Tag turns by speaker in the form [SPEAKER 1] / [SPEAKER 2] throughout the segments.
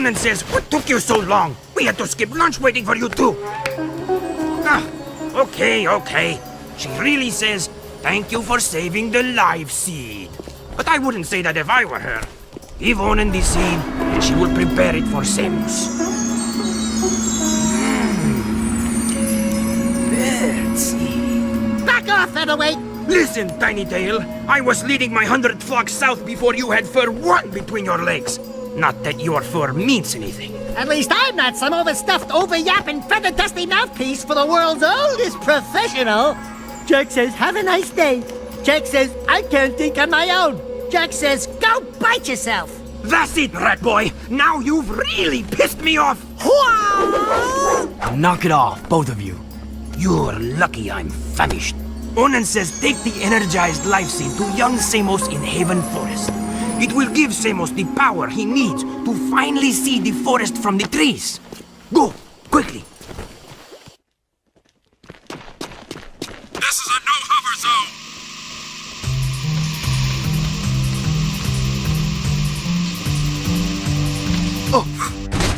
[SPEAKER 1] Onan says, what took you so long? We had to skip lunch waiting for you too. Okay. She really says, thank you for saving the live seed. But I wouldn't say that if I were her. Give Onan the seed, and she will prepare it for Samus. Birdseed.
[SPEAKER 2] Back off, featherweight!
[SPEAKER 1] Listen, Tiny Tail. I was leading my 100th flock south before you had fur one between your legs. Not that your fur means anything.
[SPEAKER 2] At least I'm not some overstuffed, over-yapping, feather-dusty mouthpiece for the world's oldest professional. Jak says, have a nice day. Jak says, I can't think on my own. Jak says, go bite yourself.
[SPEAKER 1] That's it, rat boy. Now you've really pissed me off.
[SPEAKER 3] Knock it off, both of you.
[SPEAKER 1] You're lucky I'm famished. Onan says take the energized life seed to young Samus in Haven Forest. It will give Samus the power he needs to finally see the forest from the trees. Go, quickly.
[SPEAKER 4] This is a no-hover zone!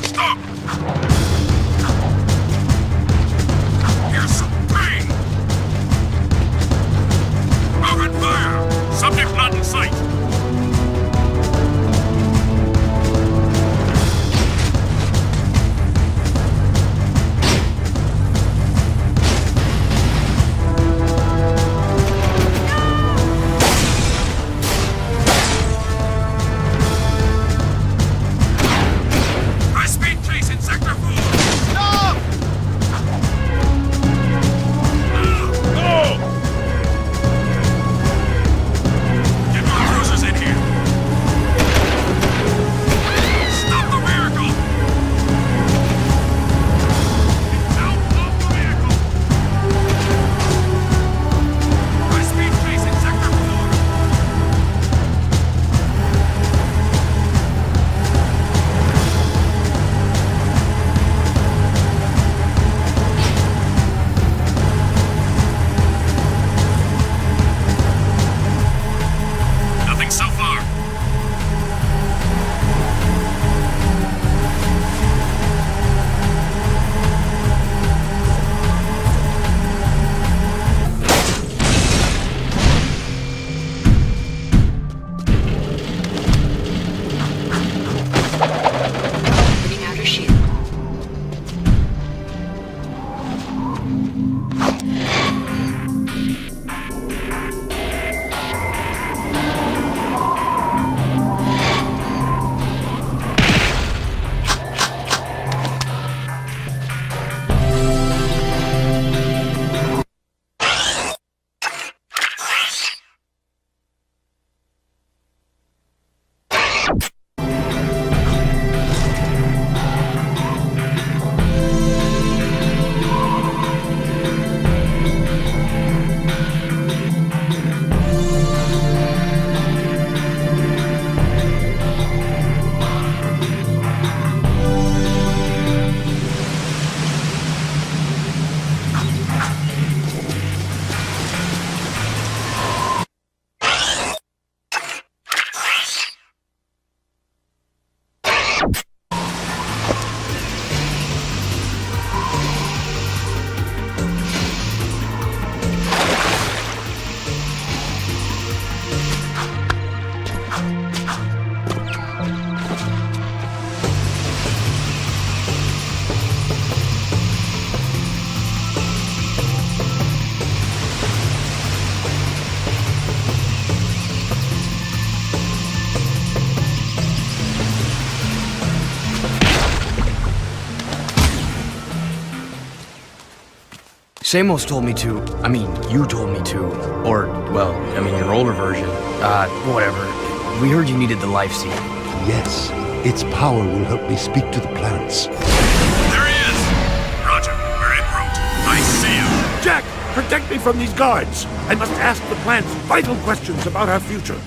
[SPEAKER 4] Stop! Here's some pain! Open fire! Subject not in sight!
[SPEAKER 3] Samus told me to, you told me to, or, well, your older version, whatever. We heard you needed the life seed.
[SPEAKER 5] Yes, its power will help me speak to the plants.
[SPEAKER 4] There he is! Roger, we're en route. I see him.
[SPEAKER 5] Jak, protect me from these guards. I must ask the plants vital questions about our future.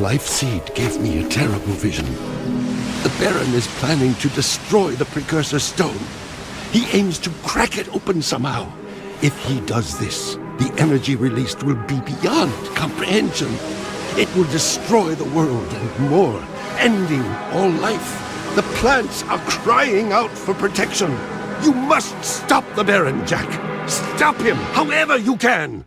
[SPEAKER 5] life seed gave me a terrible vision. The Baron is planning to destroy the precursor stone. He aims to crack it open somehow. If he does this, the energy released will be beyond comprehension. It will destroy the world and more, ending all life. The plants are crying out for protection. You must stop the Baron, Jak. Stop him, however you can.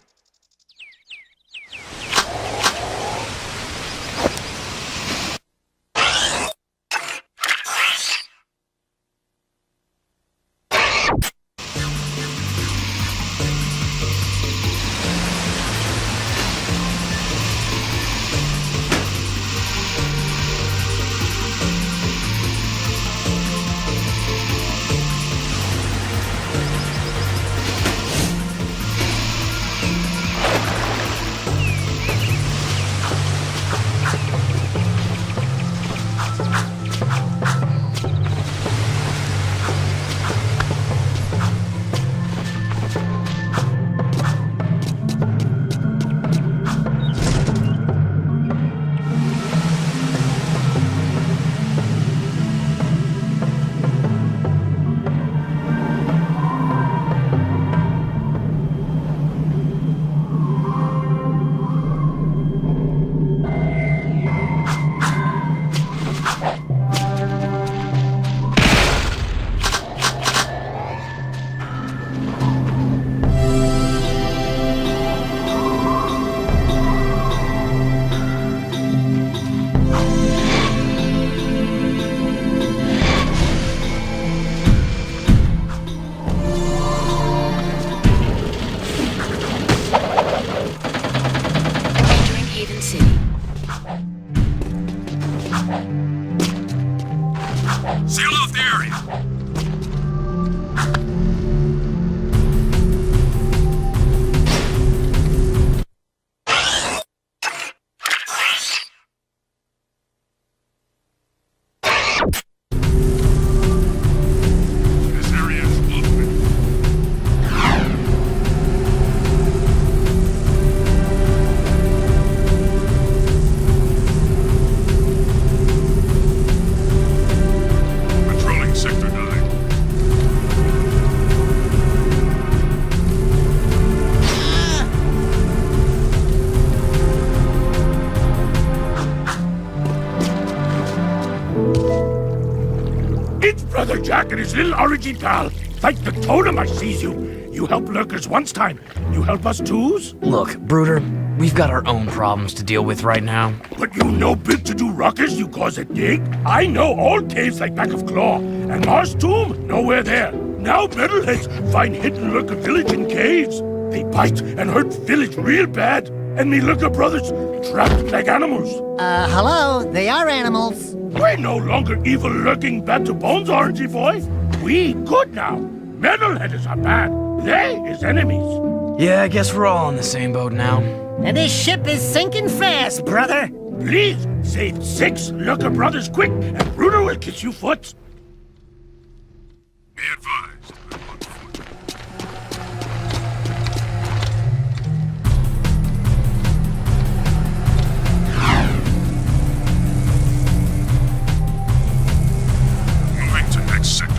[SPEAKER 4] Seal off the area. This area is open. Patrolling Sector 9.
[SPEAKER 5] It's Brother Jak and his little origin pal. Like the totem I sees you. You help lurkers once time. You help us twos?
[SPEAKER 3] Look, Brooder, we've got our own problems to deal with right now.
[SPEAKER 5] But you know big to-do ruckus you cause a dig? I know all caves like back of claw. And Mars Tomb, nowhere there. Now metalheads find hidden lurker village in caves. They bite and hurt village real bad. And me lurker brothers trapped like animals.
[SPEAKER 2] Hello, they are animals.
[SPEAKER 5] We're no longer evil lurking bad to bones, aren't you, boy? We good now. Metalheads are bad. They is enemies.
[SPEAKER 3] Yeah, I guess we're all on the same boat now.
[SPEAKER 2] And this ship is sinking fast, brother.
[SPEAKER 5] Please, save 6 lurker brothers quick, and Bruno will kiss you foot.
[SPEAKER 4] Be advised. I'm on foot. Moving to next sector.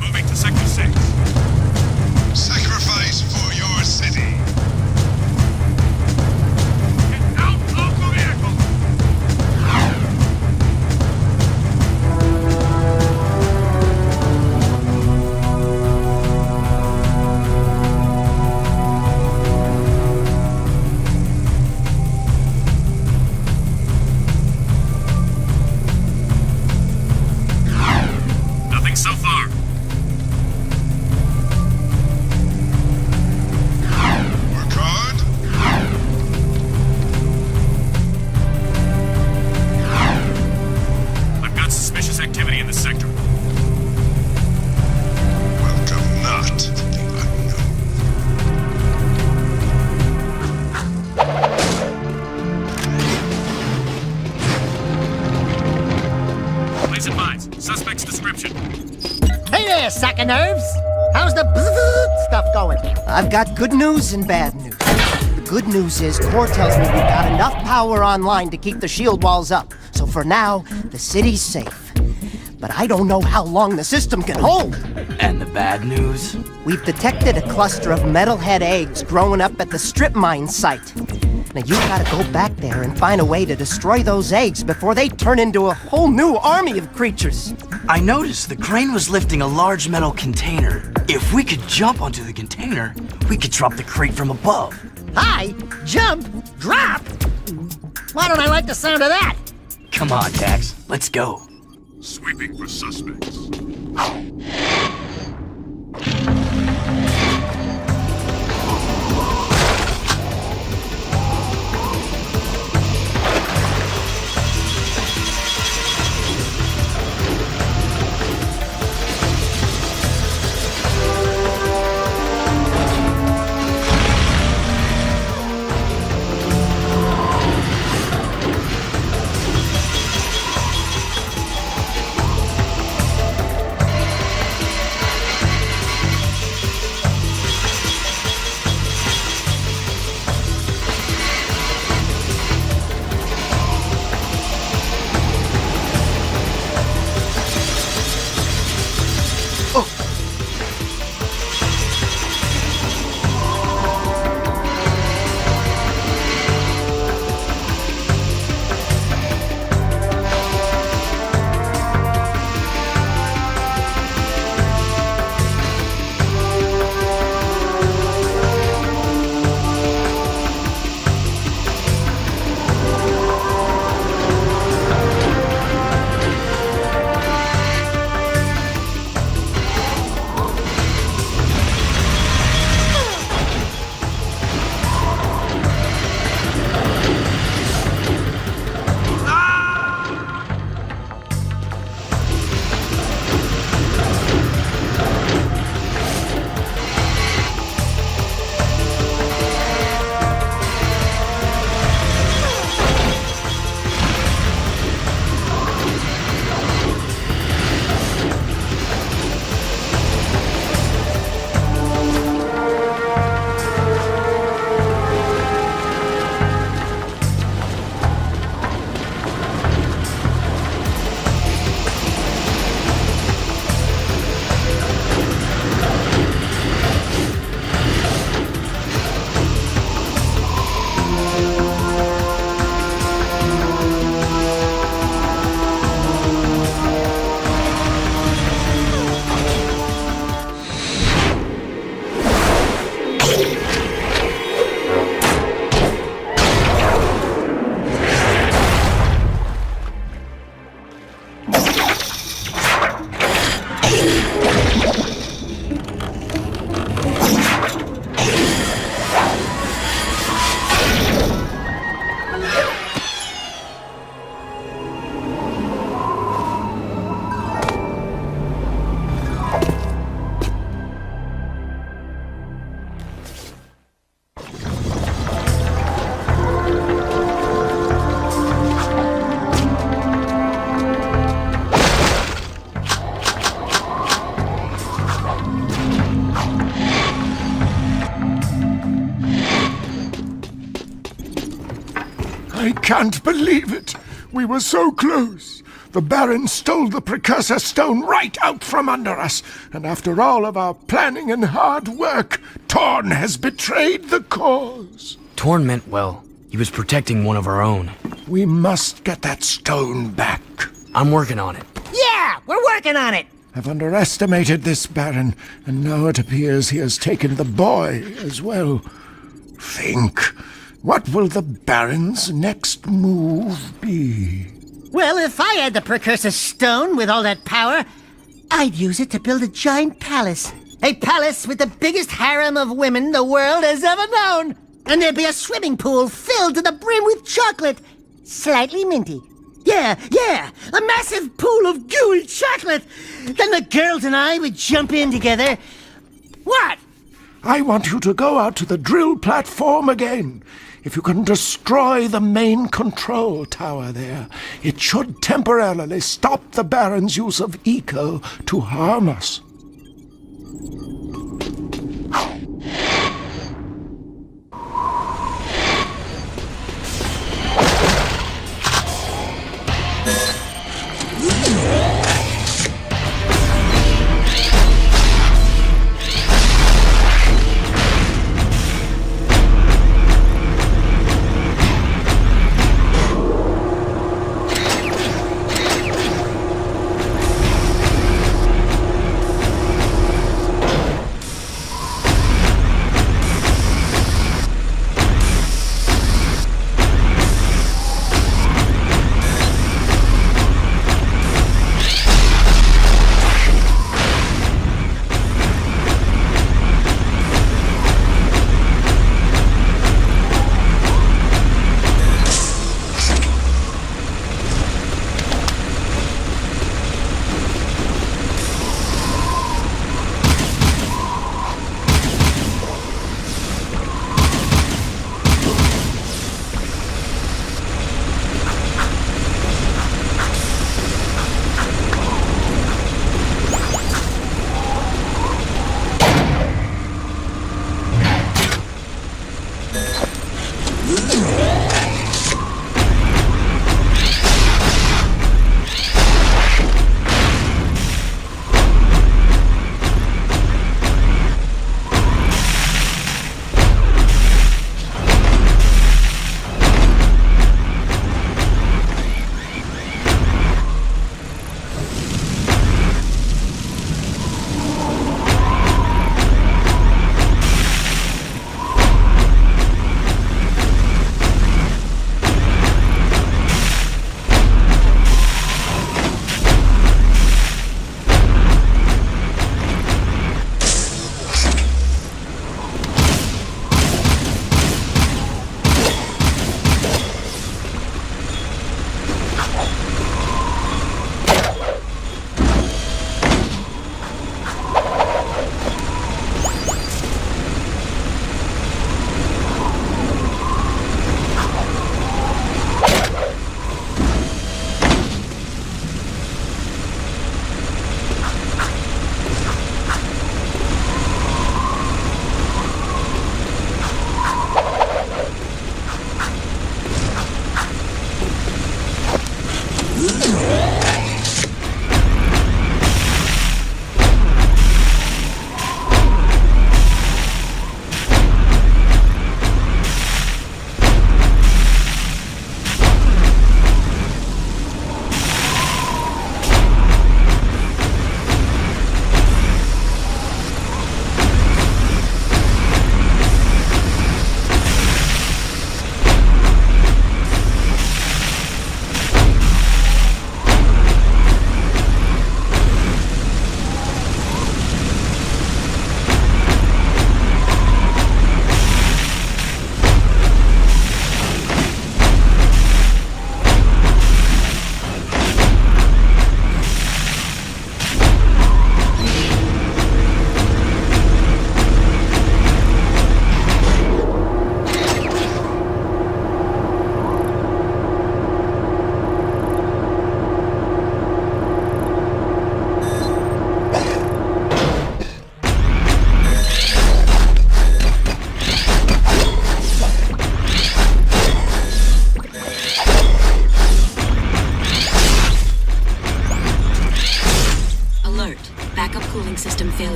[SPEAKER 4] Moving to Sector 6. Sacrifice for your city. Get out of the vehicle! Nothing so far. Work hard. I've got suspicious activity in the sector. Welcome not to the unknown. Placing mines. Suspect's description.
[SPEAKER 2] Hey there, sack of nerves. How's the stuff going?
[SPEAKER 6] I've got good news and bad news. The good news is Core tells me we've got enough power online to keep the shield walls up. So for now, the city's safe. But I don't know how long the system can hold.
[SPEAKER 3] And the bad news?
[SPEAKER 6] We've detected a cluster of metalhead eggs growing up at the strip mine site. Now you gotta go back there and find a way to destroy those eggs before they turn into a whole new army of creatures.
[SPEAKER 3] I noticed the crane was lifting a large metal container. If we could jump onto the container, we could drop the crate from above.
[SPEAKER 2] Hi, jump, drop. Why don't I like the sound of that?
[SPEAKER 3] Come on, Dax, let's go.
[SPEAKER 4] Sweeping for suspects.
[SPEAKER 5] I can't believe it. We were so close. The Baron stole the precursor stone right out from under us, and after all of our planning and hard work, Torn has betrayed the cause.
[SPEAKER 3] Torn meant well. He was protecting one of our own.
[SPEAKER 5] We must get that stone back.
[SPEAKER 3] I'm working on it.
[SPEAKER 2] Yeah, we're working on it.
[SPEAKER 5] I've underestimated this Baron, and now it appears he has taken the boy as well. Think, what will the Baron's next move be?
[SPEAKER 2] Well, if I had the precursor stone with all that power, I'd use it to build a giant palace. A palace with the biggest harem of women the world has ever known. And there'd be a swimming pool filled to the brim with chocolate. Slightly minty. Yeah, a massive pool of gooey chocolate. Then the girls and I would jump in together. What?
[SPEAKER 5] I want you to go out to the drill platform again. If you can destroy the main control tower there, it should temporarily stop the Baron's use of eco to harm us.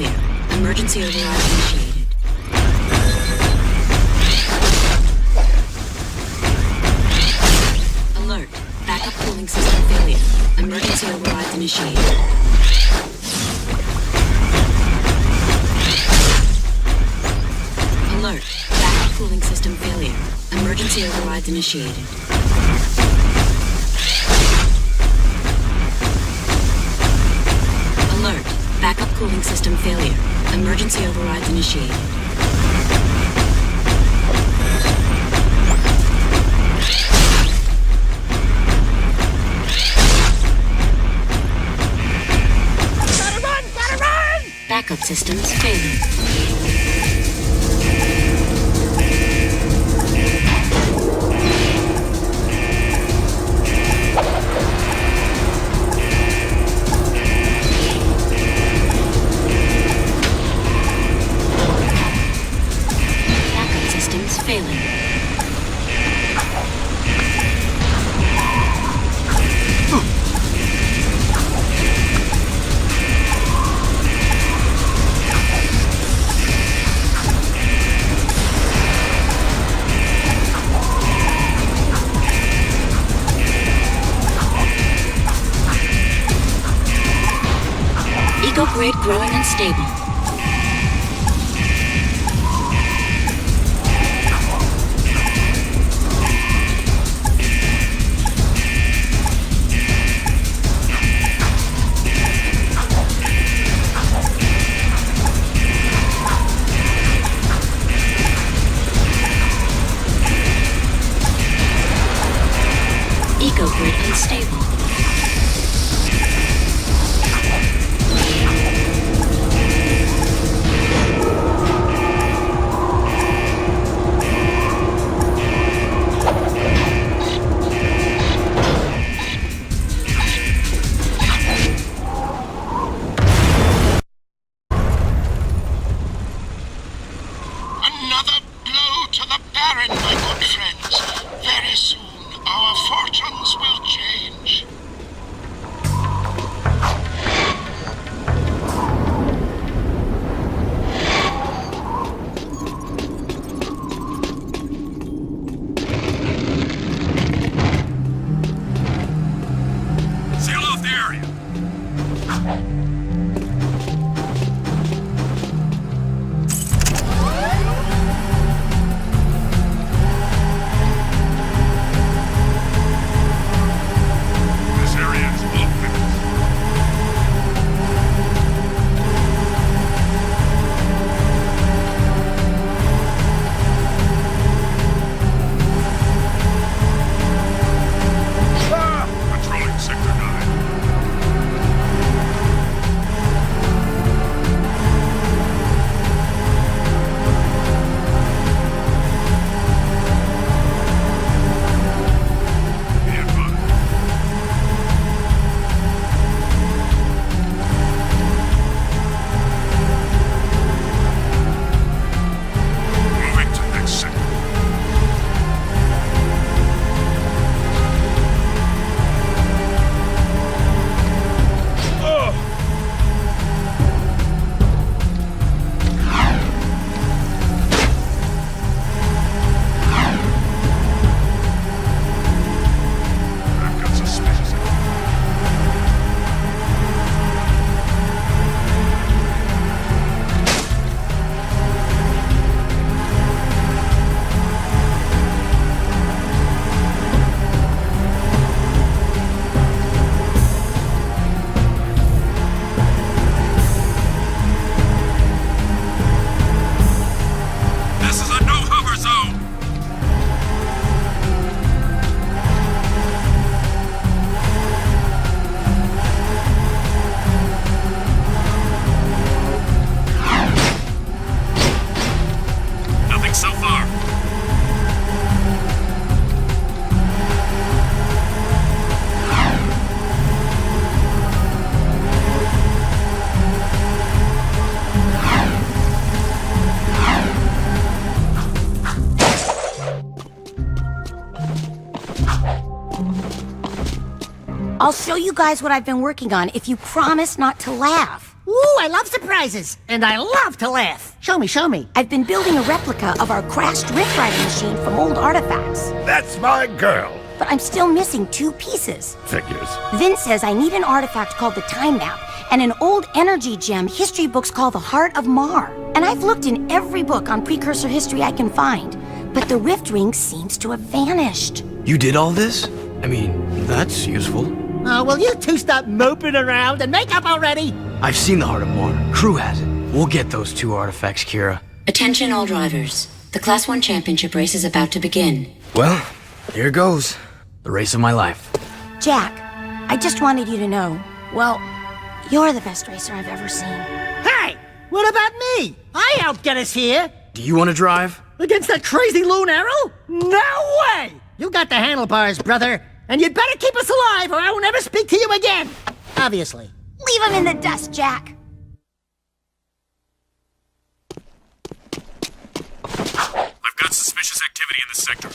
[SPEAKER 7] failure. Emergency override initiated. Alert. Backup cooling system failure. Emergency override initiated. Alert. Backup cooling system failure. Emergency overrides initiated. Alert. Backup cooling system failure. Emergency overrides initiated.
[SPEAKER 2] Gotta run! Gotta run!
[SPEAKER 7] Backup systems failing. Backup systems failing. Eco grid growing unstable. Eco grid unstable.
[SPEAKER 8] Another blow to the Baron, my good friends. Very soon, our fortunes will change.
[SPEAKER 4] Seal off the area. This area is off limits. Patrolling Sector 9. Be advised. Moving to next sector. I've got suspicious activity. This is a no-hover zone! Nothing so far.
[SPEAKER 9] I'll show you guys what I've been working on if you promise not to laugh.
[SPEAKER 2] Ooh, I love surprises, and I love to laugh. Show me, show me.
[SPEAKER 9] I've been building a replica of our crashed rift riding machine from old artifacts.
[SPEAKER 5] That's my girl.
[SPEAKER 9] But I'm still missing 2 pieces.
[SPEAKER 5] Figures.
[SPEAKER 9] Vince says I need an artifact called the Time Map and an old energy gem history books called the Heart of Mar. And I've looked in every book on precursor history I can find, but the rift ring seems to have vanished.
[SPEAKER 3] You did all this? I mean, that's useful.
[SPEAKER 2] Oh, will you two stop moping around and make up already?
[SPEAKER 3] I've seen the Heart of Mar. Crew has it. We'll get those 2 artifacts, Kira.
[SPEAKER 7] Attention all drivers. The Class 1 championship race is about to begin.
[SPEAKER 3] Well, here goes. The race of my life.
[SPEAKER 9] Jack, I just wanted you to know, well, you're the best racer I've ever seen.
[SPEAKER 2] Hey, what about me? I helped get us here.
[SPEAKER 3] Do you want to drive?
[SPEAKER 2] Against that crazy loon arrow? No way! You got the handlebars, brother. And you'd better keep us alive or I will never speak to you again. Obviously.
[SPEAKER 9] Leave him in the dust, Jack.
[SPEAKER 4] I've got suspicious activity in the sector.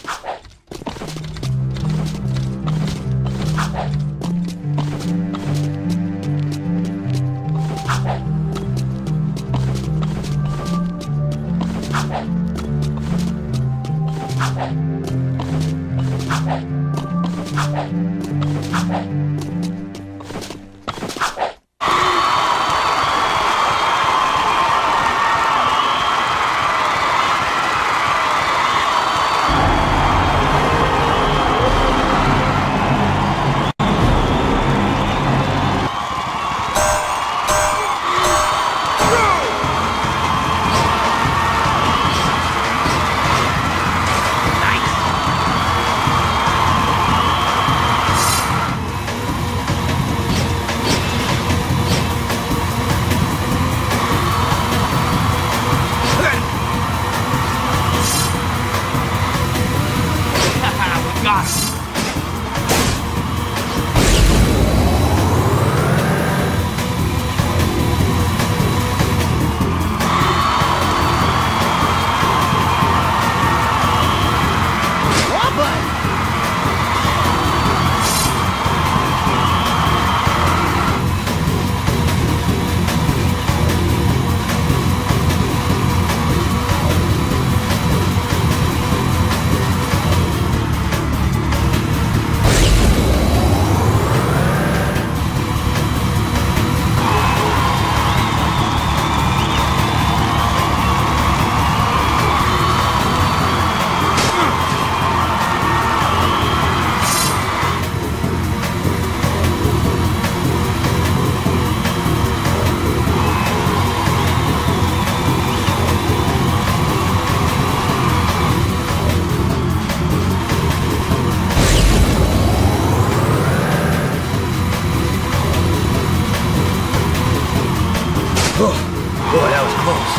[SPEAKER 3] Boy, that was close.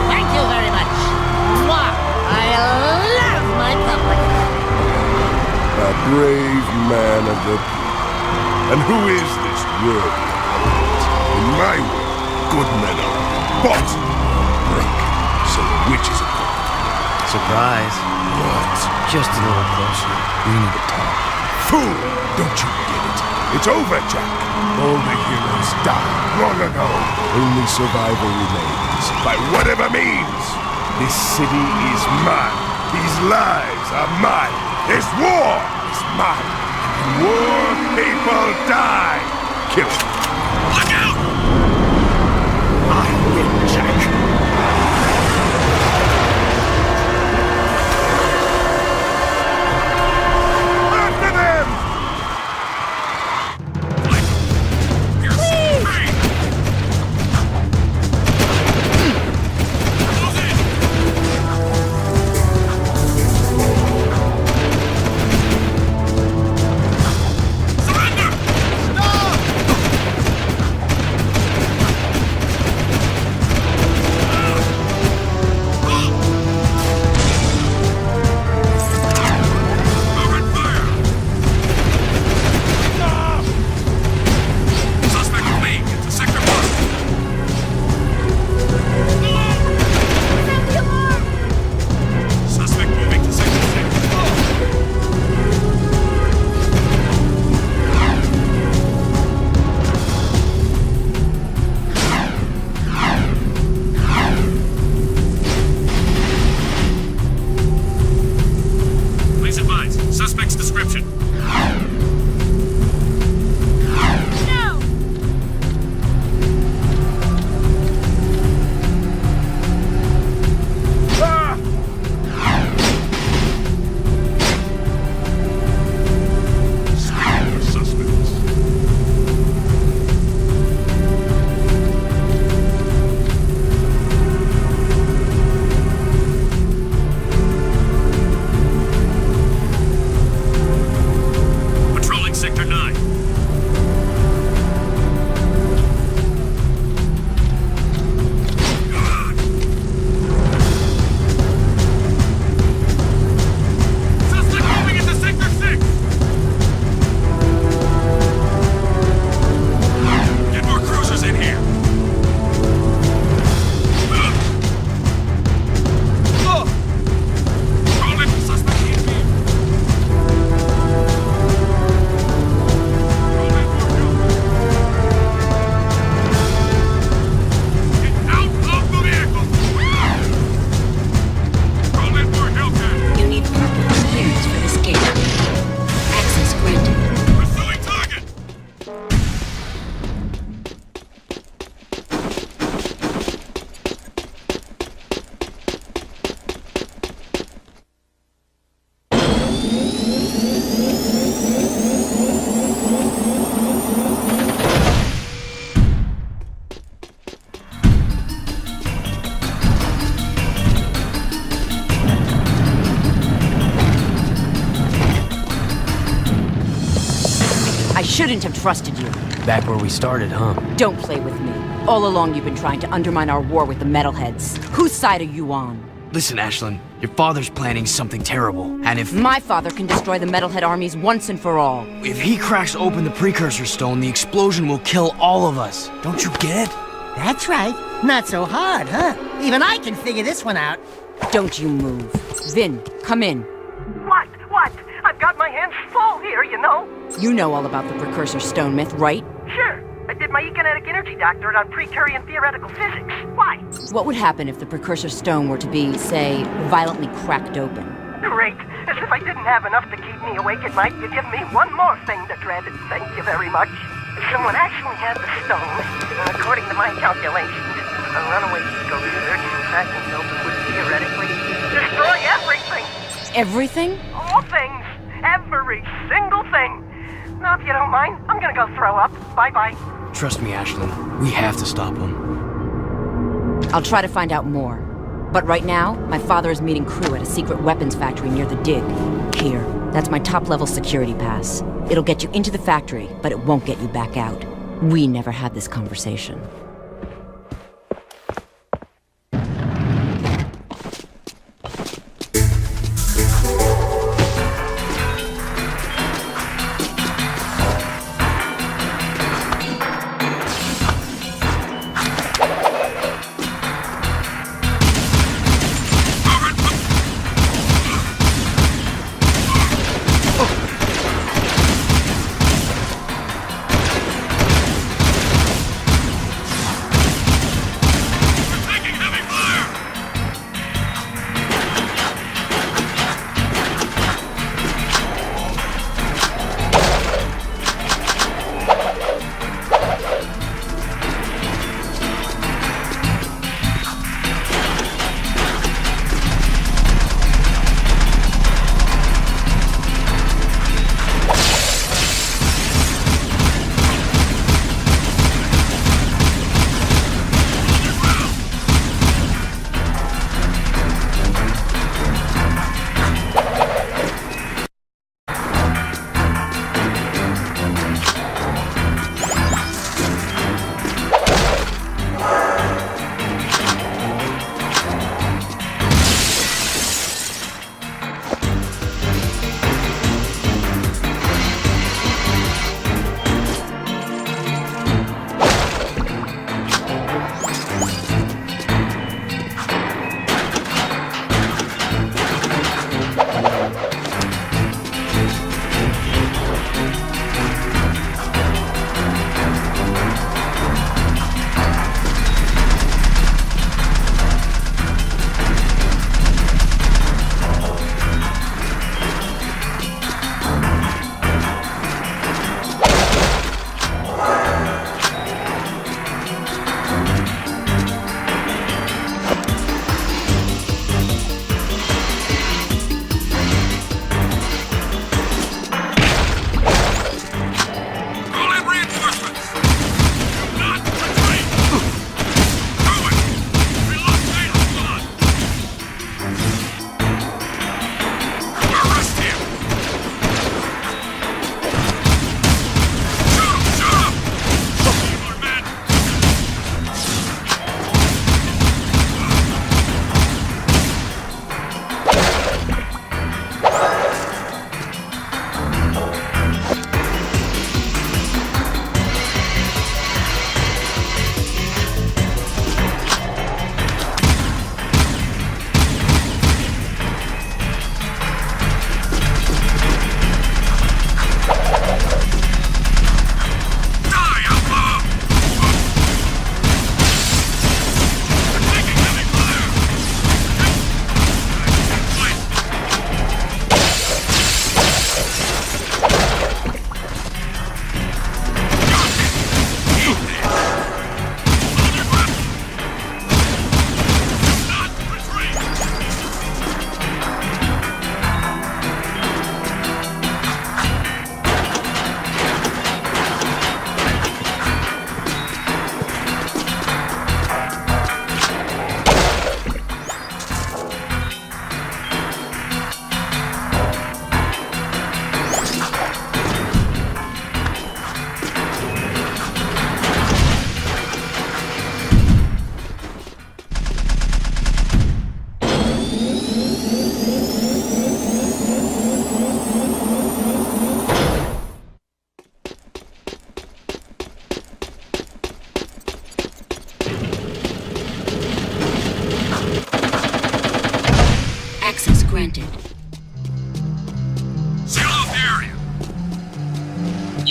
[SPEAKER 2] Thank you very much. Mwah. I love my public.
[SPEAKER 5] A brave man of the... And who is this worthy opponent? In my world, good men are bought or break. So which is it?
[SPEAKER 3] Surprise.
[SPEAKER 5] What?
[SPEAKER 3] Just a little closer. We need to talk.
[SPEAKER 5] Fool! Don't you get it? It's over, Jack. All the heroes died long ago. Only survival remains, by whatever means. This city is mine.
[SPEAKER 4] These lives are mine. This war is mine. War people die. Kill them. Look out! I win, Jak. After them!
[SPEAKER 10] Shouldn't have trusted you.
[SPEAKER 3] Back where we started, huh?
[SPEAKER 10] Don't play with me. All along you've been trying to undermine our war with the metalheads. Whose side are you on?
[SPEAKER 3] Listen, Ashlyn, your father's planning something terrible. And if
[SPEAKER 10] My father can destroy the metalhead armies once and for all.
[SPEAKER 3] If he cracks open the precursor stone, the explosion will kill all of us. Don't you get it?
[SPEAKER 2] That's right. Not so hard, huh? Even I can figure this one out.
[SPEAKER 10] Don't you move. Vin, come in.
[SPEAKER 11] What? I've got my hands full here, you know.
[SPEAKER 10] You know all about the precursor stone myth, right?
[SPEAKER 11] Sure. I did my economic energy doctorate on pre-Turian theoretical physics. Why?
[SPEAKER 10] What would happen if the precursor stone were to be, say, violently cracked open?
[SPEAKER 11] Great. As if I didn't have enough to keep me awake at night, you give me one more thing to dread. Thank you very much. If someone actually had the stone, according to my calculations, a runaway ego surge in fact and open would theoretically destroy everything.
[SPEAKER 10] Everything?
[SPEAKER 11] All things. Every single thing. Now, if you don't mind, I'm gonna go throw up. Bye-bye.
[SPEAKER 3] Trust me, Ashlyn. We have to stop him.
[SPEAKER 10] I'll try to find out more. But right now, my father is meeting crew at a secret weapons factory near the dig. Here, that's my top-level security pass. It'll get you into the factory, but it won't get you back out. We never had this conversation.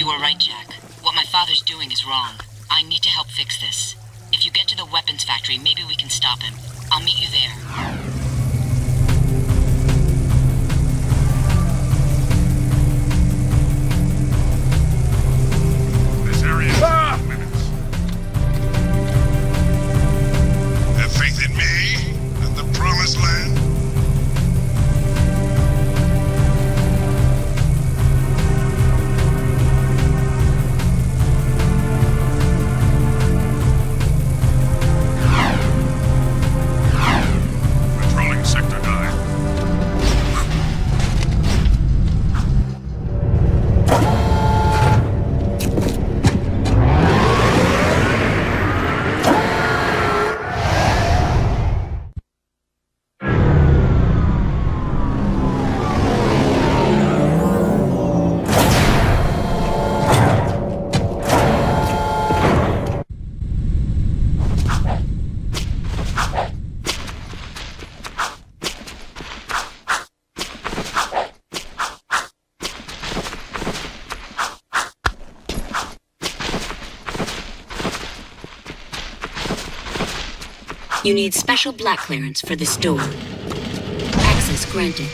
[SPEAKER 7] You are right, Jak. What my father's doing is wrong. I need to help fix this. If you get to the weapons factory, maybe we can stop him. I'll meet you there.
[SPEAKER 4] This area is off limits. Have faith in me and the promised land. Patrolling Sector 9.
[SPEAKER 7] You need special black clearance for this door. Access granted.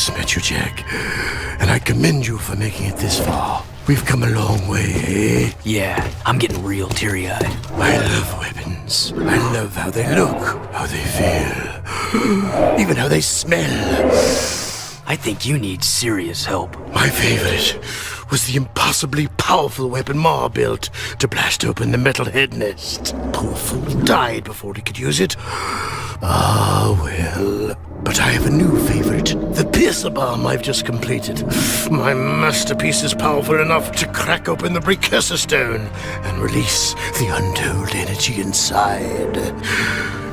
[SPEAKER 5] just met you, Jak, and I commend you for making it this far. We've come a long way, eh?
[SPEAKER 3] Yeah, I'm getting real teary-eyed.
[SPEAKER 5] I love weapons. I love how they look, how they feel, even how they smell.
[SPEAKER 3] I think you need serious help.
[SPEAKER 5] My favorite was the impossibly powerful weapon Ma built to blast open the metal head nest. Poor fool died before he could use it. Ah, well. But I have a new favorite. The piercer bomb I've just completed. My masterpiece is powerful enough to crack open the precursor stone and release the untold energy inside.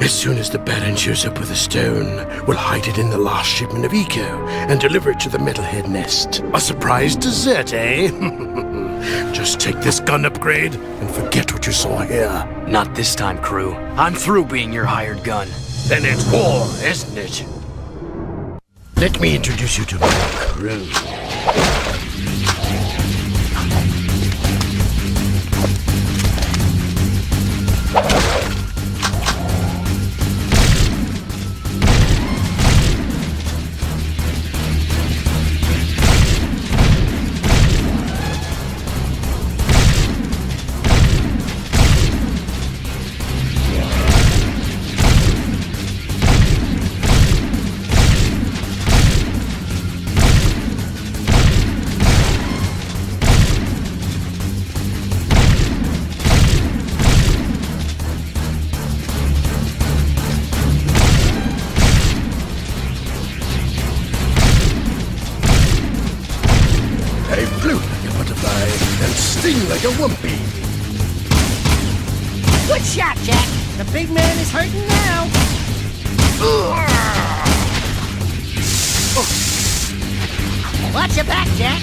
[SPEAKER 5] As soon as the Baron shows up with a stone, we'll hide it in the last shipment of Eco and deliver it to the metalhead nest. A surprise dessert, eh? Just take this gun upgrade and forget what you saw here.
[SPEAKER 3] Not this time, crew. I'm through being your hired gun.
[SPEAKER 5] Then it's war, isn't it? Let me introduce you to my crew. Like a wumpy.
[SPEAKER 2] Good shot, Jak. The big man is hurting now. Watch your back, Jak.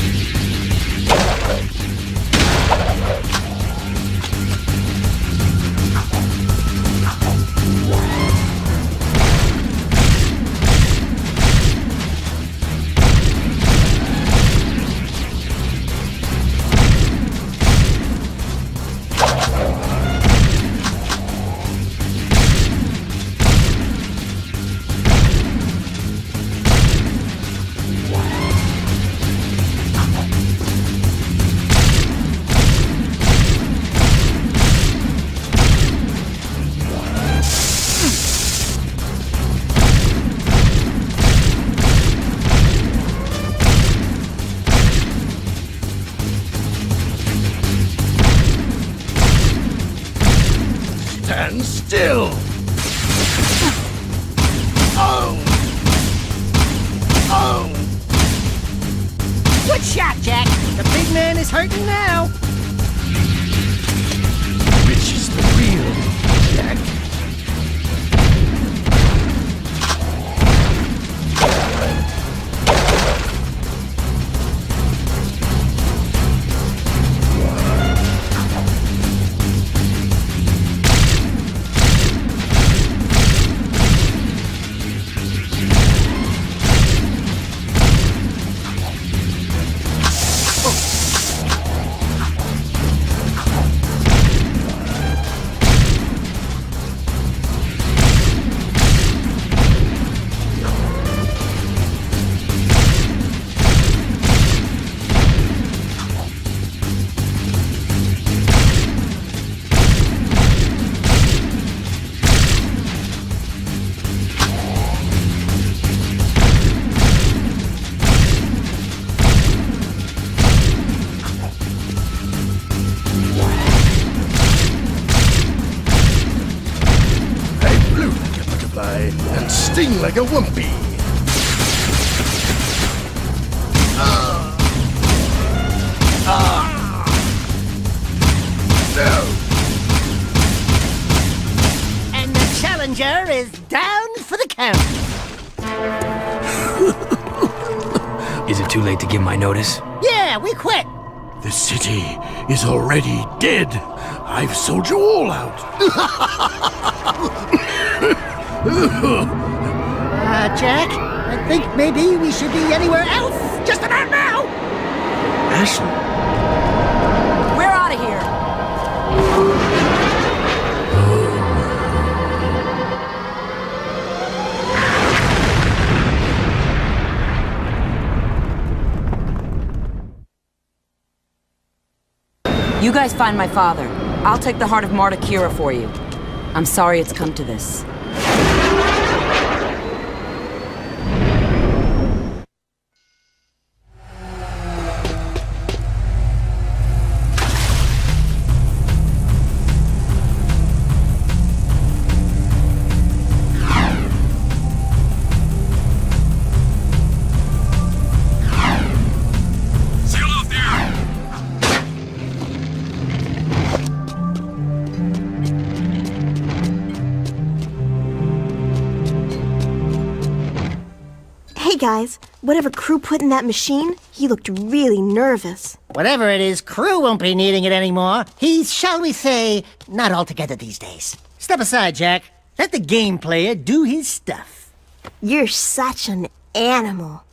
[SPEAKER 5] Stand still! Oh! Oh!
[SPEAKER 2] Good shot, Jak. The big man is hurting now.
[SPEAKER 5] Which is the real Jak? And sting like a wumpy. No.
[SPEAKER 2] And the challenger is down for the count.
[SPEAKER 3] Is it too late to give my notice?
[SPEAKER 2] Yeah, we quit.
[SPEAKER 5] The city is already dead. I've sold you all out.
[SPEAKER 2] Jak, I think maybe we should be anywhere else just about now.
[SPEAKER 3] Ashley?
[SPEAKER 10] We're out of here. You guys find my father. I'll take the Heart of Mar to Kira for you. I'm sorry it's come to this.
[SPEAKER 12] Hey guys, whatever Crew put in that machine, he looked really nervous.
[SPEAKER 2] Whatever it is, Crew won't be needing it anymore. He's, shall we say, not altogether these days. Step aside, Jak. Let the game player do his stuff.
[SPEAKER 12] You're such an animal.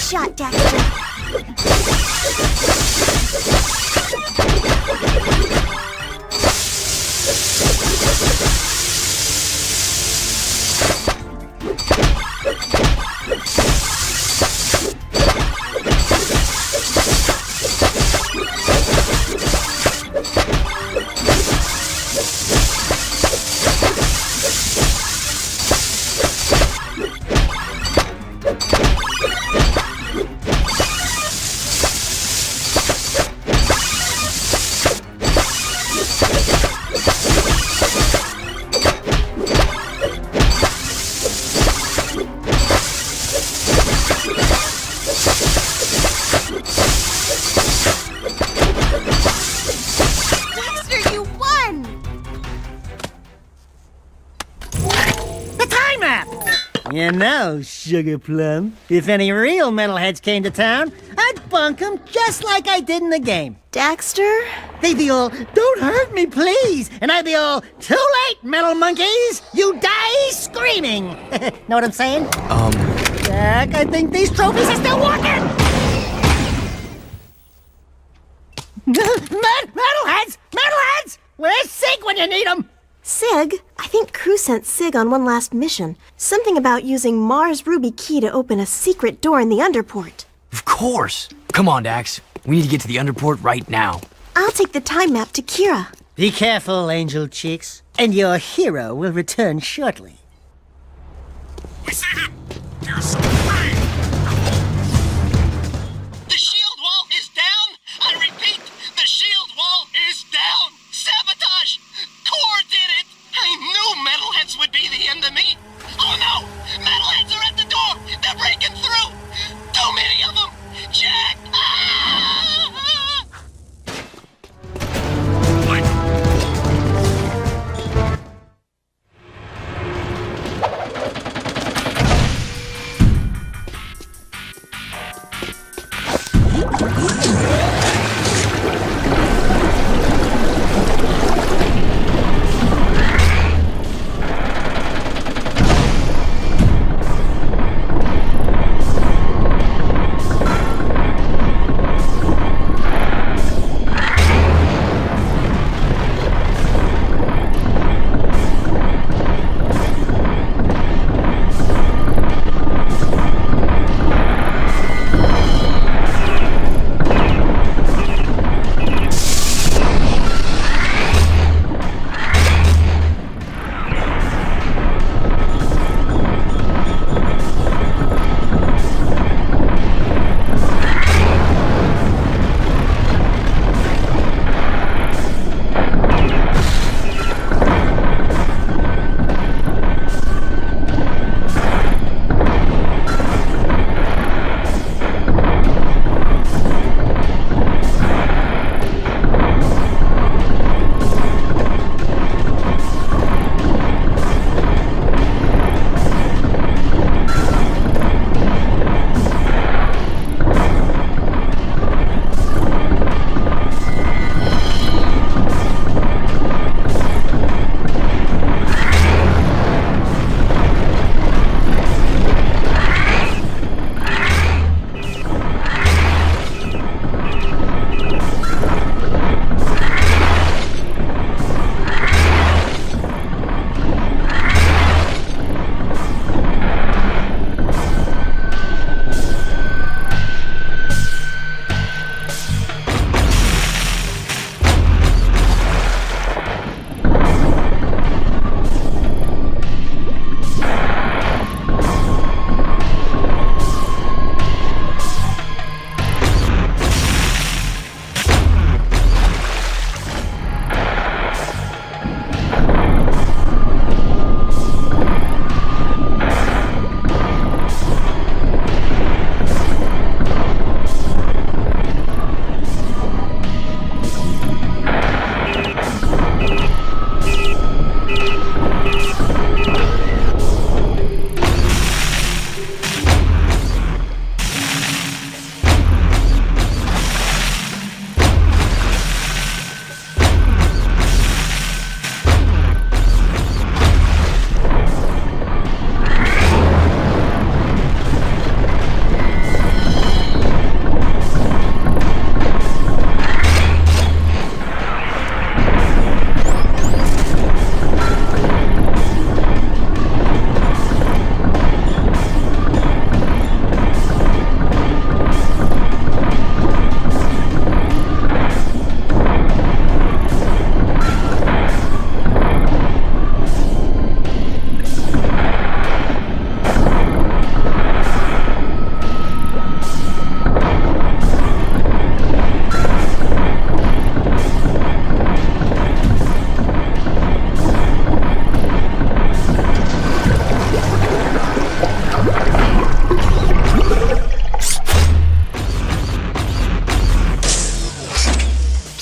[SPEAKER 12] Shot, Daxter.
[SPEAKER 2] You know, Sugar Plum, if any real metalheads came to town, I'd bunk them just like I did in the game.
[SPEAKER 12] Daxter?
[SPEAKER 2] They'd be all, "Don't hurt me, please!" And I'd be all, "Too late, metal monkeys! You die screaming!" Know what I'm saying? Jak, I think these trophies are still working! Metalheads! Metalheads! Where's Sig when you need him?
[SPEAKER 12] Sig? I think Crew sent Sig on one last mission. Something about using Mars Ruby Key to open a secret door in the underport.
[SPEAKER 3] Of course! Come on, Dax. We need to get to the underport right now.
[SPEAKER 12] I'll take the time map to Kira.
[SPEAKER 2] Be careful, Angel Chicks, and your hero will return shortly.
[SPEAKER 8] We see him! You're so brave! The shield wall is down! I repeat, the shield wall is down! Sabotage! Core did it! I knew metalheads would be the end of me! Oh no! Metalheads are at the door! They're breaking through! Too many of them! Jak!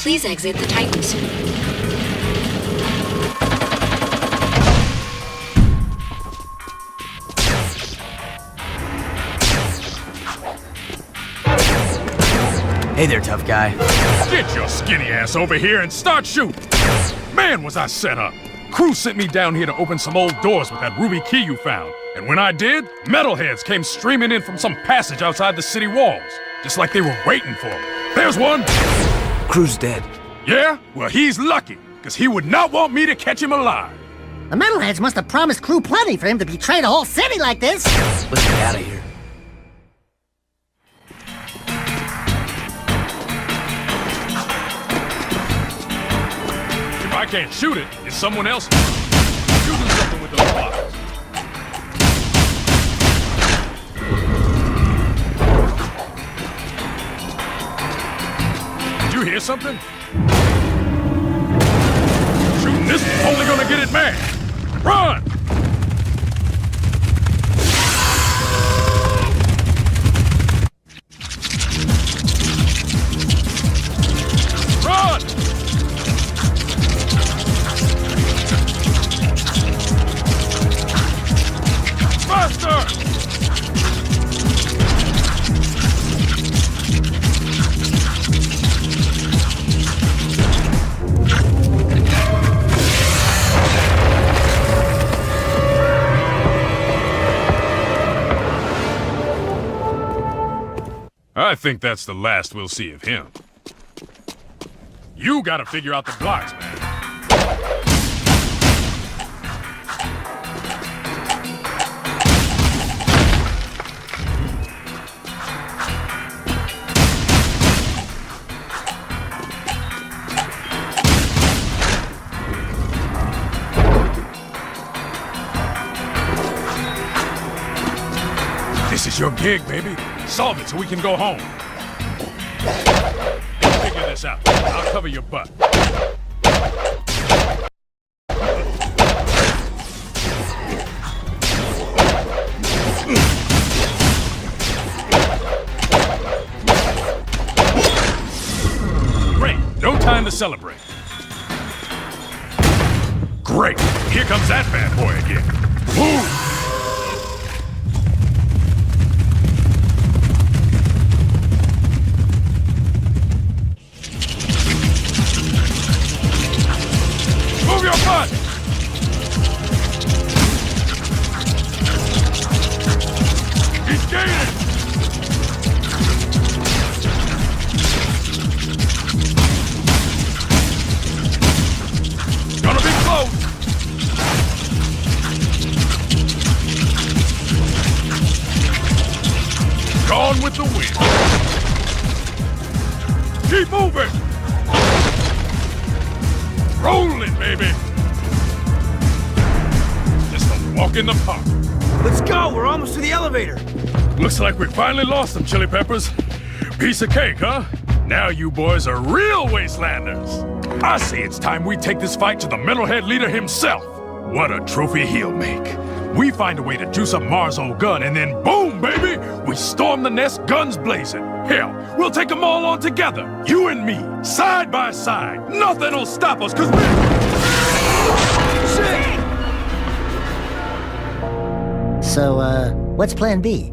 [SPEAKER 13] Please exit the Titans.
[SPEAKER 3] Hey there, tough guy.
[SPEAKER 4] Get your skinny ass over here and start shooting. Man, was I set up. Crew sent me down here to open some old doors with that ruby key you found. And when I did, metalheads came streaming in from some passage outside the city walls. Just like they were waiting for me. There's one.
[SPEAKER 1] Crew's dead.
[SPEAKER 4] Yeah? Well, he's lucky, because he would not want me to catch him alive.
[SPEAKER 2] The metalheads must have promised Crew plenty for him to betray the whole city like this.
[SPEAKER 1] Let's get out of here.
[SPEAKER 4] If I can't shoot it, it's someone else shooting something with those bottles. Did you hear something? Shooting this is only gonna get it mad. Run! Run! Faster! I think that's the last we'll see of him. You gotta figure out the blocks, man. This is your gig, baby. Solve it so we can go home. Figure this out. I'll cover your butt. Great. No time to celebrate. Great. Here comes that bad boy again. Move! Move your butt! He's gaining! Gonna be close! Gone with the wind! Keep moving! Rolling, baby! Just a walk in the park.
[SPEAKER 1] Let's go! We're almost to the elevator!
[SPEAKER 4] Looks like we finally lost them, Chili Peppers. Piece of cake, huh? Now you boys are real wastelanders. I say it's time we take this fight to the metalhead leader himself. What a trophy he'll make. We find a way to juice up Mars' old gun, and then boom, baby! We storm the nest, guns blazing. Hell, we'll take them all on together. You and me, side by side. Nothing'll stop us, cause we're...
[SPEAKER 2] So, what's plan B?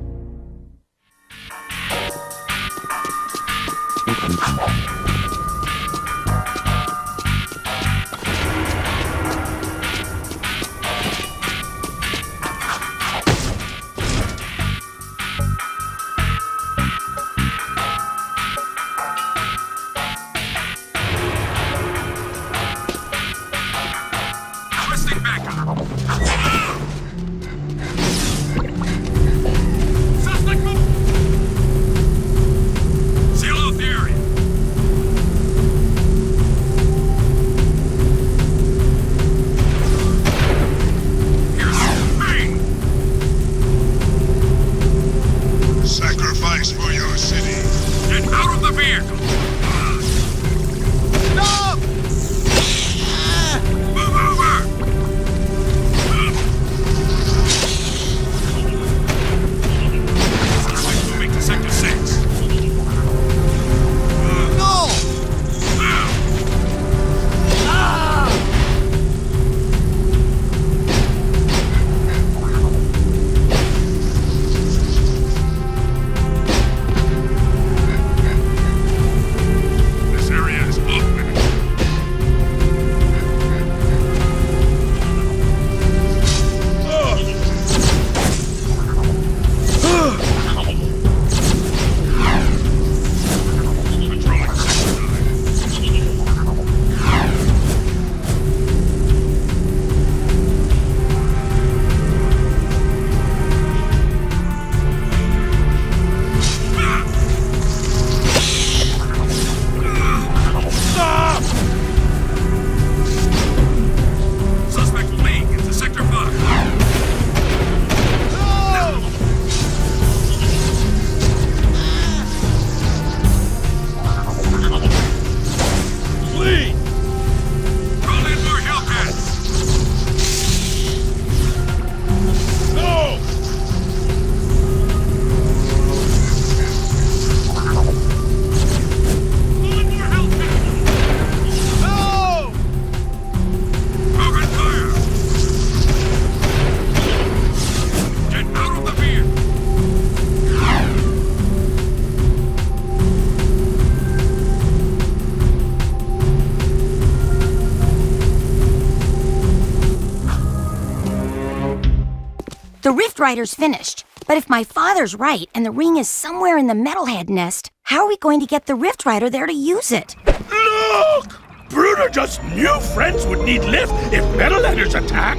[SPEAKER 9] The Rift Rider's finished. But if my father's right and the ring is somewhere in the Metalhead nest, how are we going to get the Rift Rider there to use it?
[SPEAKER 4] Look! Bruder just knew friends would need lift if Metalheaders attack.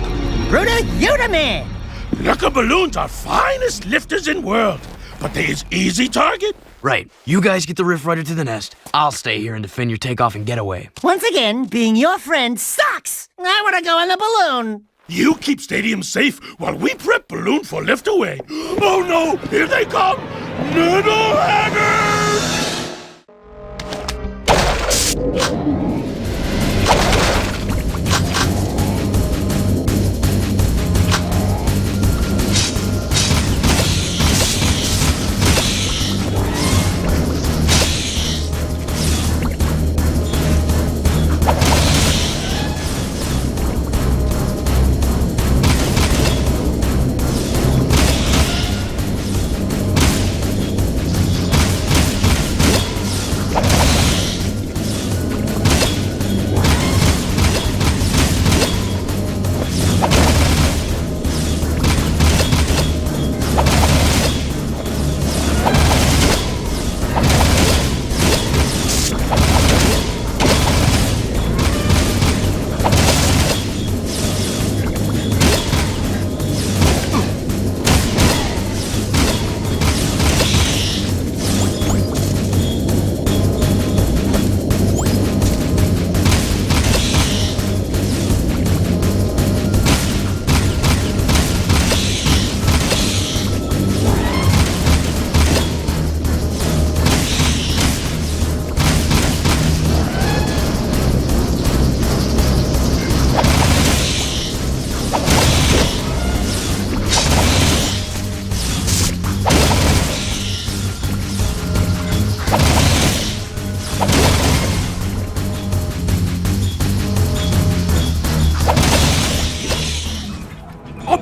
[SPEAKER 2] Bruder, you the man!
[SPEAKER 4] Lucka balloons are finest lifters in world, but they is easy target.
[SPEAKER 3] Right. You guys get the Rift Rider to the nest. I'll stay here and defend your takeoff and getaway.
[SPEAKER 2] Once again, being your friend sucks! I wanna go in the balloon!
[SPEAKER 4] You keep Stadium safe while we prep balloon for lift away. Oh no, here they come! Metalheaders!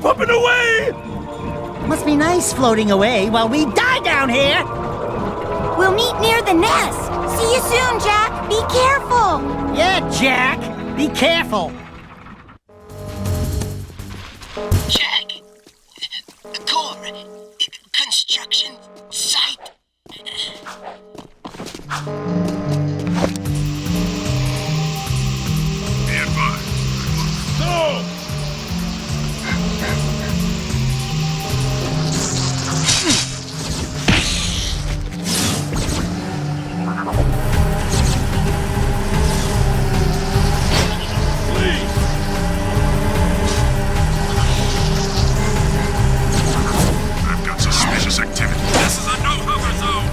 [SPEAKER 4] Up and away!
[SPEAKER 2] Must be nice floating away while we die down here!
[SPEAKER 9] We'll meet near the nest. See you soon, Jack. Be careful.
[SPEAKER 2] Yeah, Jack. Be careful.
[SPEAKER 8] Jack! Core! Construction site!
[SPEAKER 4] Be advised. Go! I've got suspicious activity. This is a no-hover zone!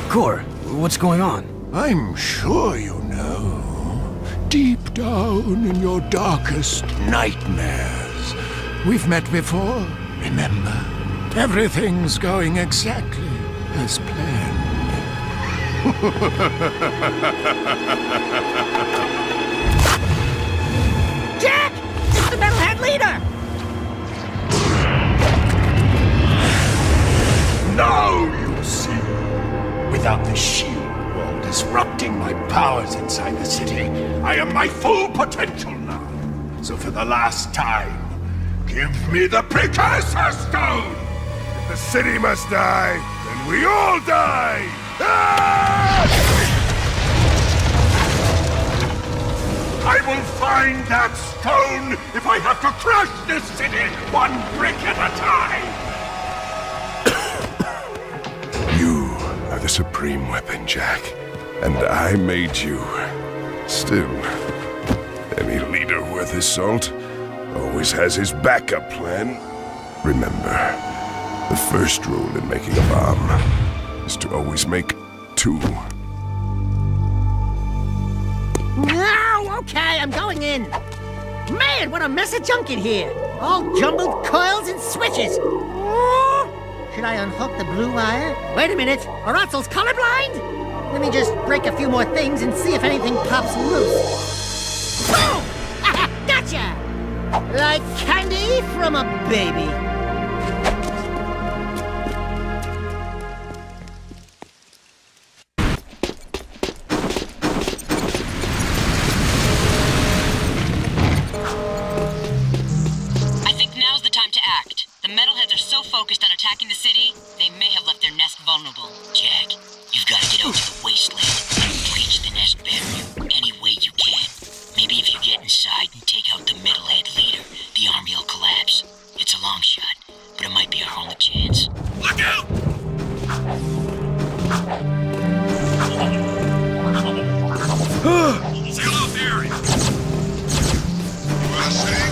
[SPEAKER 3] Core, what's going on?
[SPEAKER 5] I'm sure you know. Deep down in your darkest nightmares. We've met before, remember? Everything's going exactly as planned.
[SPEAKER 2] Jak! It's the metalhead leader!
[SPEAKER 5] Now you see. Without the shield wall disrupting my powers inside the city, I am my full potential now. So for the last time, give me the Precursor Stone!
[SPEAKER 4] If the city must die, then we all die! Ah!
[SPEAKER 5] I will find that stone if I have to crush this city one brick at a time!
[SPEAKER 4] You are the supreme weapon, Jak. And I made you. Still, any leader worth his salt always has his backup plan. Remember, the first rule in making a bomb is to always make two.
[SPEAKER 2] Now, okay, I'm going in. Man, what a mess of junk in here. All jumbled coils and switches. Should I unhook the blue wire? Wait a minute, Aratzel's colorblind? Let me just break a few more things and see if anything pops loose. Boom! Gotcha! Like candy from a baby.
[SPEAKER 7] I think now's the time to act. The metalheads are so focused on attacking the city, they may have left their nest vulnerable. Jak, you've got to get out to the wasteland and breach the nest barrier any way you can. Maybe if you get inside and take out the metalhead leader, the army will collapse. It's a long shot, but it might be our only chance. Look out!
[SPEAKER 4] Seal off area! USA?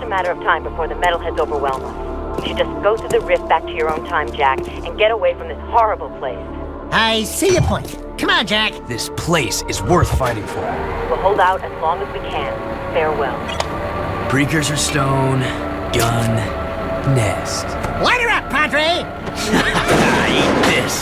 [SPEAKER 10] matter of time before the metalheads overwhelm us. You should just go through the rift back to your own time, Jak, and get away from this horrible place.
[SPEAKER 2] I see your point. Come on, Jak.
[SPEAKER 3] This place is worth fighting for.
[SPEAKER 10] We'll hold out as long as we can. Farewell.
[SPEAKER 3] Precursor stone, gun, nest.
[SPEAKER 2] Light her up, Padre!
[SPEAKER 3] Eat this.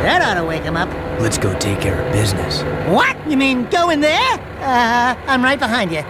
[SPEAKER 2] That ought to wake him up.
[SPEAKER 3] Let's go take care of business.
[SPEAKER 2] What? You mean go in there? I'm right behind you.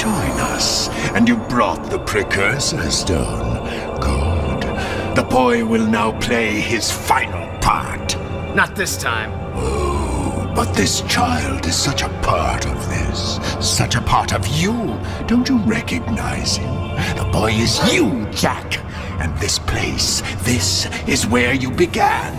[SPEAKER 4] join us, and you brought the Precursor Stone. Good. The boy will now play his final part.
[SPEAKER 3] Not this time.
[SPEAKER 4] Oh, but this child is such a part of this. Such a part of you. Don't you recognize him? The boy is you, Jak. And this place, this is where you began.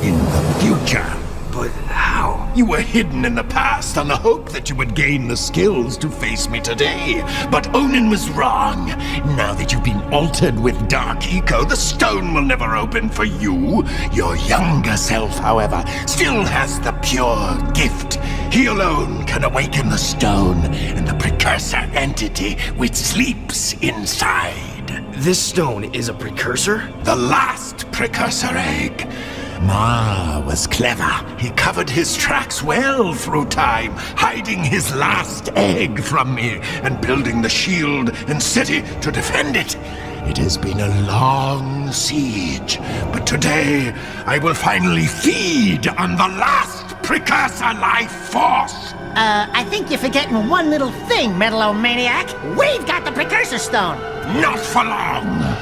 [SPEAKER 4] In the future.
[SPEAKER 1] But how?
[SPEAKER 4] You were hidden in the past on the hope that you would gain the skills to face me today. But Onin was wrong. Now that you've been altered with Dark Eco, the stone will never open for you. Your younger self, however, still has the pure gift. He alone can awaken the stone and the precursor entity which sleeps inside.
[SPEAKER 3] This stone is a precursor?
[SPEAKER 4] The last precursor egg. Ma was clever. He covered his tracks well through time, hiding his last egg from me and building the shield and city to defend it. It has been a long siege, but today I will finally feed on the last precursor life force.
[SPEAKER 2] I think you're forgetting one little thing, Metalomaniac. We've got the Precursor Stone.
[SPEAKER 4] Not for long.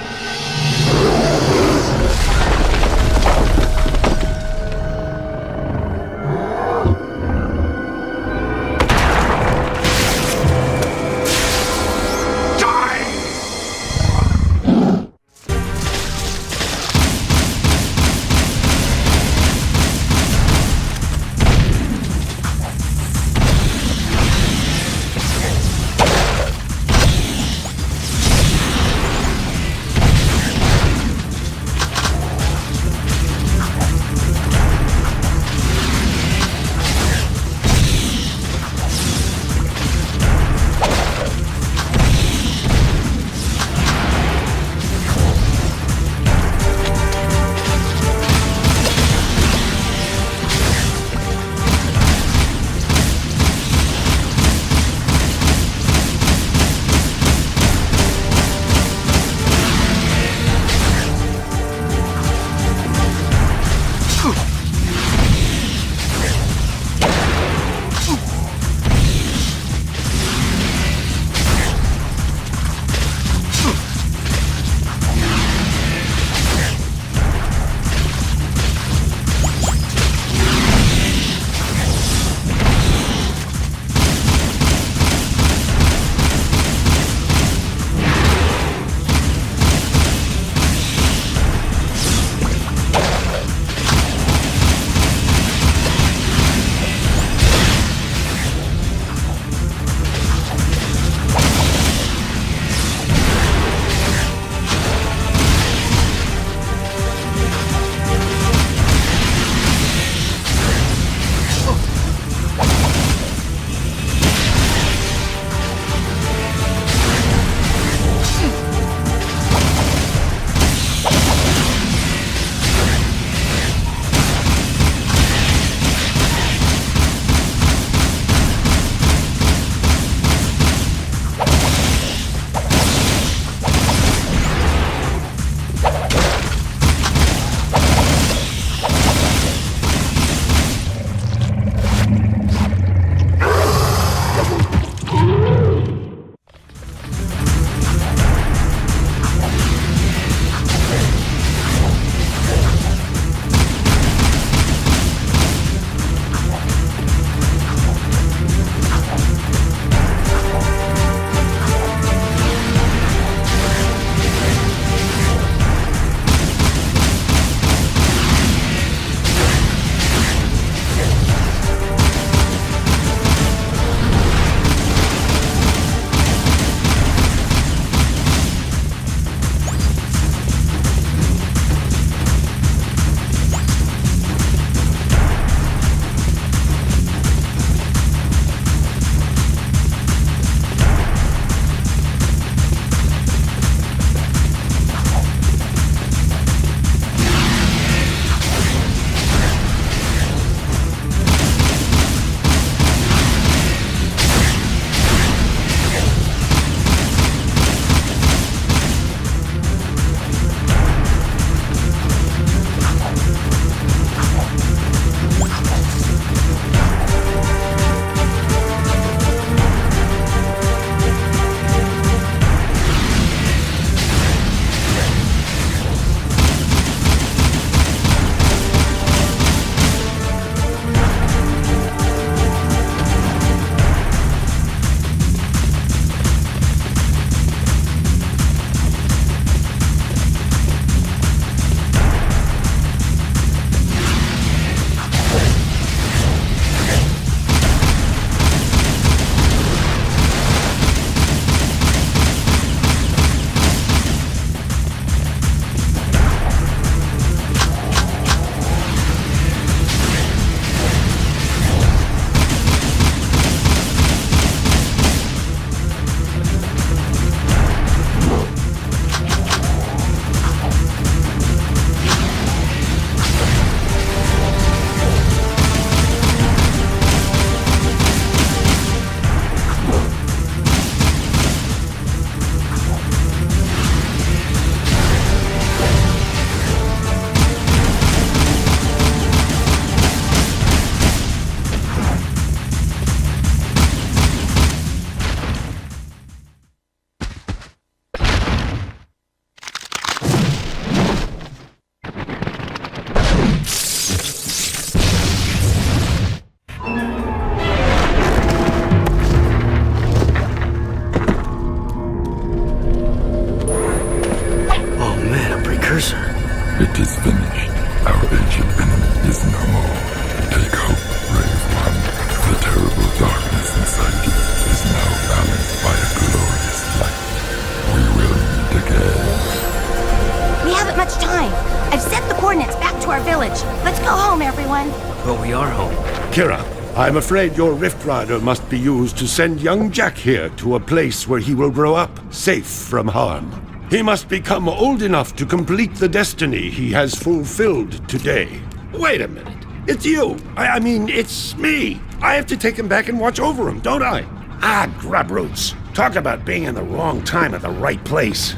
[SPEAKER 9] to our village. Let's go home, everyone.
[SPEAKER 3] But we are home.
[SPEAKER 5] Kira, I'm afraid your Rift Rider must be used to send young Jak here to a place where he will grow up, safe from harm. He must become old enough to complete the destiny he has fulfilled today. Wait a minute. It's you. I mean, it's me. I have to take him back and watch over him, don't I? Ah, grubroots. Talk about being in the wrong time at the right place.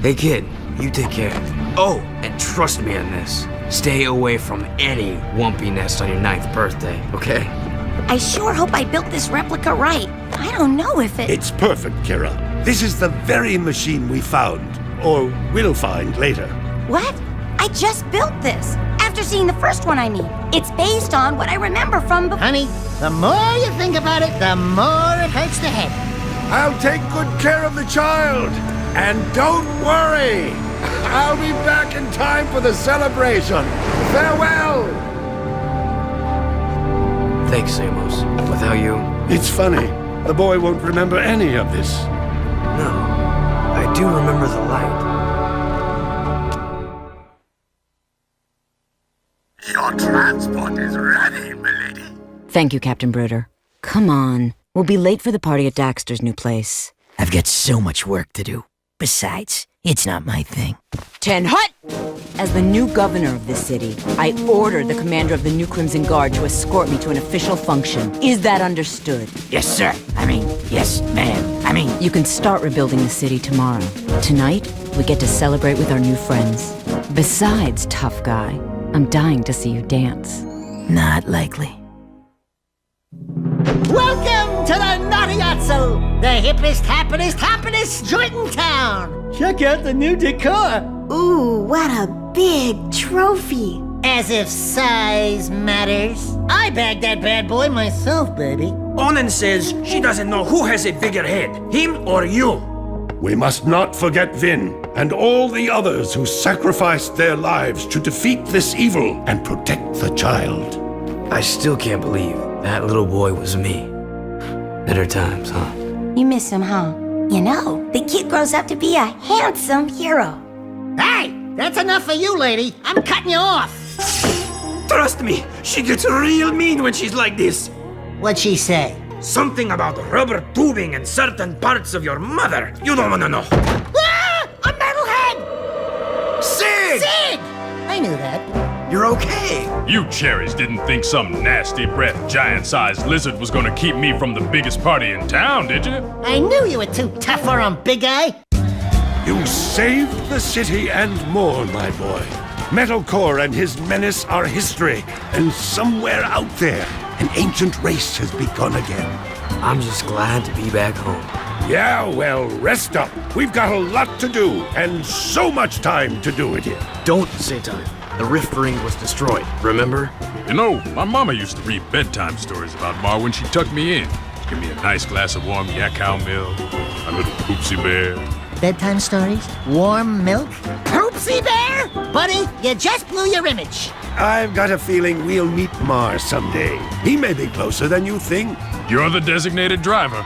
[SPEAKER 3] Hey kid, you take care. Oh, and trust me on this. Stay away from any Wumpy nest on your 9th birthday, okay?
[SPEAKER 9] I sure hope I built this replica right. I don't know if it...
[SPEAKER 5] It's perfect, Kira. This is the very machine we found, or will find later.
[SPEAKER 9] What? I just built this. After seeing the first one, I mean. It's based on what I remember from before.
[SPEAKER 2] Honey, the more you think about it, the more it hurts the head.
[SPEAKER 5] I'll take good care of the child. And don't worry. I'll be back in time for the celebration. Farewell.
[SPEAKER 3] Thanks, Samos. Without you...
[SPEAKER 5] It's funny. The boy won't remember any of this.
[SPEAKER 3] No. I do remember the light.
[SPEAKER 4] Your transport is ready, milady.
[SPEAKER 10] Thank you, Captain Bruder. Come on. We'll be late for the party at Daxter's new place.
[SPEAKER 1] I've got so much work to do. Besides, it's not my thing.
[SPEAKER 10] Ten Hut! As the new governor of this city, I ordered the commander of the New Crimson Guard to escort me to an official function. Is that understood?
[SPEAKER 1] Yes, sir. Yes, ma'am.
[SPEAKER 10] You can start rebuilding the city tomorrow. Tonight, we get to celebrate with our new friends. Besides, tough guy, I'm dying to see you dance.
[SPEAKER 1] Not likely.
[SPEAKER 2] Welcome to the Naughty Otso, the hippest, happiest joint in town. Check out the new decor.
[SPEAKER 12] Ooh, what a big trophy.
[SPEAKER 2] As if size matters. I bagged that bad boy myself, baby.
[SPEAKER 1] Onan says she doesn't know who has a bigger head, him or you.
[SPEAKER 5] We must not forget Vin and all the others who sacrificed their lives to defeat this evil and protect the child.
[SPEAKER 3] I still can't believe that little boy was me. Better times, huh?
[SPEAKER 9] You miss him, huh? You know, the kid grows up to be a handsome hero.
[SPEAKER 2] Hey, that's enough for you, lady. I'm cutting you off.
[SPEAKER 1] Trust me, she gets real mean when she's like this.
[SPEAKER 2] What'd she say?
[SPEAKER 1] Something about rubber tubing and certain parts of your mother. You don't want to know.
[SPEAKER 2] Ah! A metalhead!
[SPEAKER 1] Sig!
[SPEAKER 2] Sig! I knew that.
[SPEAKER 1] You're okay.
[SPEAKER 4] You cherries didn't think some nasty-breathed, giant-sized lizard was gonna keep me from the biggest party in town, did you?
[SPEAKER 2] I knew you were too tough for him, big guy.
[SPEAKER 5] You saved the city and more, my boy. Metalcore and his menace are history, and somewhere out there, an ancient race has begun again.
[SPEAKER 3] I'm just glad to be back home.
[SPEAKER 5] Yeah, well, rest up. We've got a lot to do, and so much time to do it in.
[SPEAKER 3] Don't say time. The Rift Ring was destroyed, remember?
[SPEAKER 4] You know, my mama used to read bedtime stories about Ma when she tucked me in. Give me a nice glass of warm yak cow milk, a little poopsie bear.
[SPEAKER 2] Bedtime stories? Warm milk? Poopsie bear? Buddy, you just blew your image.
[SPEAKER 5] I've got a feeling we'll meet Mars someday. He may be closer than you think.
[SPEAKER 4] You're the designated driver.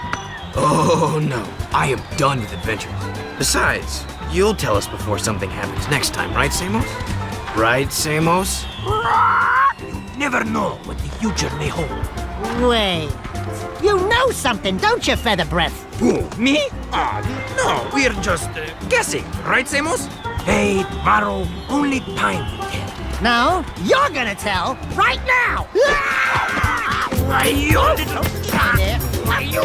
[SPEAKER 3] Oh no, I am done with adventures. Besides, you'll tell us before something happens next time, right, Samos? Right, Samos?
[SPEAKER 1] You never know what the future may hold.
[SPEAKER 2] Wait. You know something, don't you, Feather Breath?
[SPEAKER 1] Who, me? No, we're just guessing, right, Samos? Hey, tomorrow, only time will tell.
[SPEAKER 2] No, you're gonna tell right now!
[SPEAKER 1] Why, you little...
[SPEAKER 2] Why, you...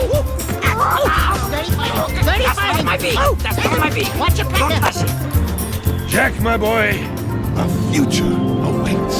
[SPEAKER 2] 35!
[SPEAKER 1] That's not my beat! That's not my beat!
[SPEAKER 2] Watch your
[SPEAKER 1] Don't
[SPEAKER 2] pecker!
[SPEAKER 1] touch it!
[SPEAKER 5] Jak, my boy, a future awaits.